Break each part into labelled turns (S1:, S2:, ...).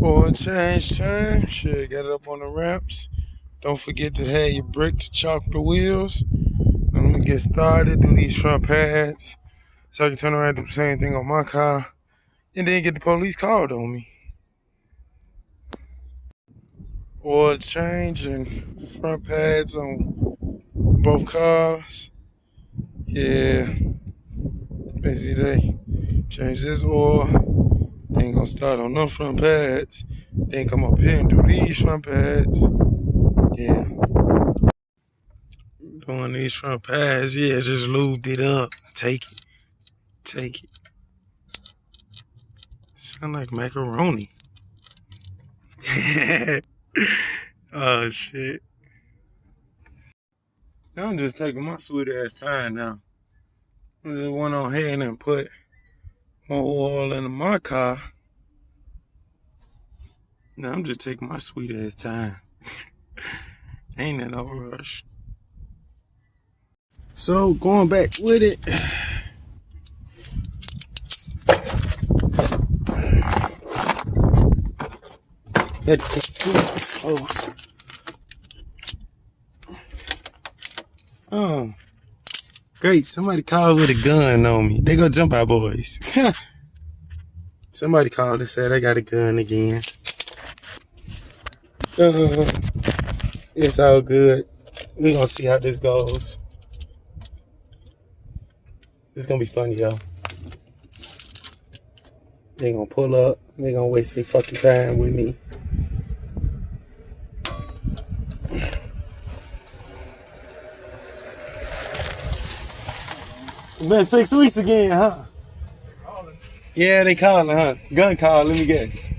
S1: Oil change time. Shit, got it up on the ramps. Don't forget to have your brake to chalk the wheels. I'm gonna get started, do these front pads so I can turn around and do the same thing on my car and then get the police called on me. Oil change and front pads on both cars. Yeah, basically change this oil. Ain't gonna start on no front pads. Then come up here and do these front pads. Yeah. Doing these front pads, yeah, just lubed it up. Take it. Take it. Sound like macaroni. Oh shit. Now I'm just taking my sweet ass time now. I just went on ahead and put more oil into my car. Now I'm just taking my sweet ass time. Ain't that no rush. So going back with it. Had to get the doors closed. Oh, great. Somebody called with a gun on me. They go Jump Out Boys. Somebody called and said I got a gun again. It's all good. We're gonna see how this goes. It's gonna be funny though. They gonna pull up. They gonna waste their fucking time with me. It's been 6 weeks again, huh? Yeah, they calling, huh? Gun call, let me guess.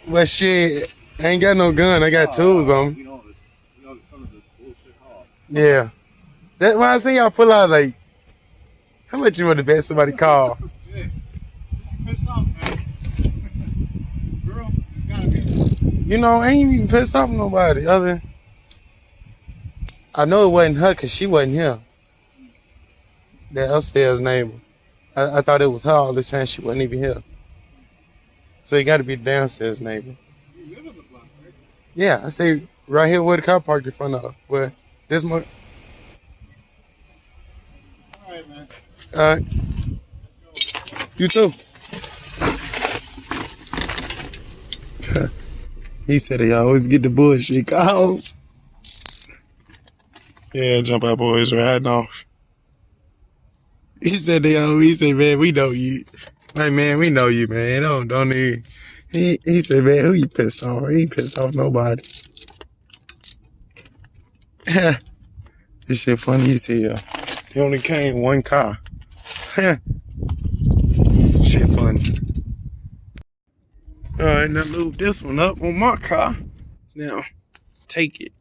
S1: Well, shit, I ain't got no gun. I got tools on me. Yeah. That's why I see y'all pull out, like, how much you would have bet somebody call?
S2: Yeah. Pissed off, man. Girl, you gotta be.
S1: You know, I ain't even pissed off nobody other. I know it wasn't her because she wasn't here. That upstairs neighbor. I thought it was her all this time. She wasn't even here. So it got to be the downstairs neighbor.
S2: You live on the block, right?
S1: Yeah, I stay right here where the car parked in front of. Where this month.
S2: All right, man.
S1: All right. You too. He said they always get the bullshit calls. Yeah, Jump Out Boys riding off. He said man, we know you. Like, man, we know you, man. Don't even. He said, man, who you pissed off? He ain't pissed off nobody. This shit funny as hell. He only came one car. Shit funny. Alright, now move this one up on my car. Now, take it.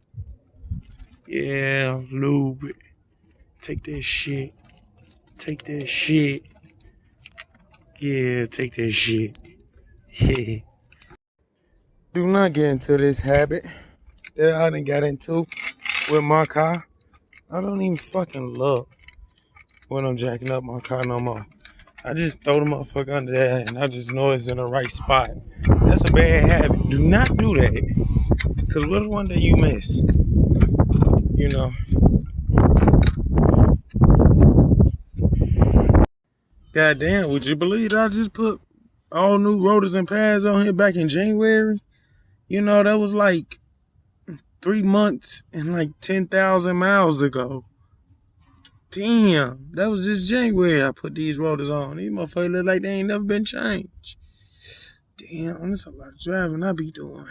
S1: Yeah, lube it. Take that shit. Take that shit. Yeah, take that shit. Yeah. Do not get into this habit that I done got into with my car. I don't even fucking love when I'm jacking up my car no more. I just throw the motherfucker under there and I just know it's in the right spot. That's a bad habit. Do not do that. Because what if one day you miss? You know. Goddamn, would you believe that I just put all new rotors and pads on here back in January? You know, that was like 3 months and like 10,000 miles ago. Damn, that was just January I put these rotors on. These motherfuckers look like they ain't never been changed. Damn, that's a lot of driving I be doing.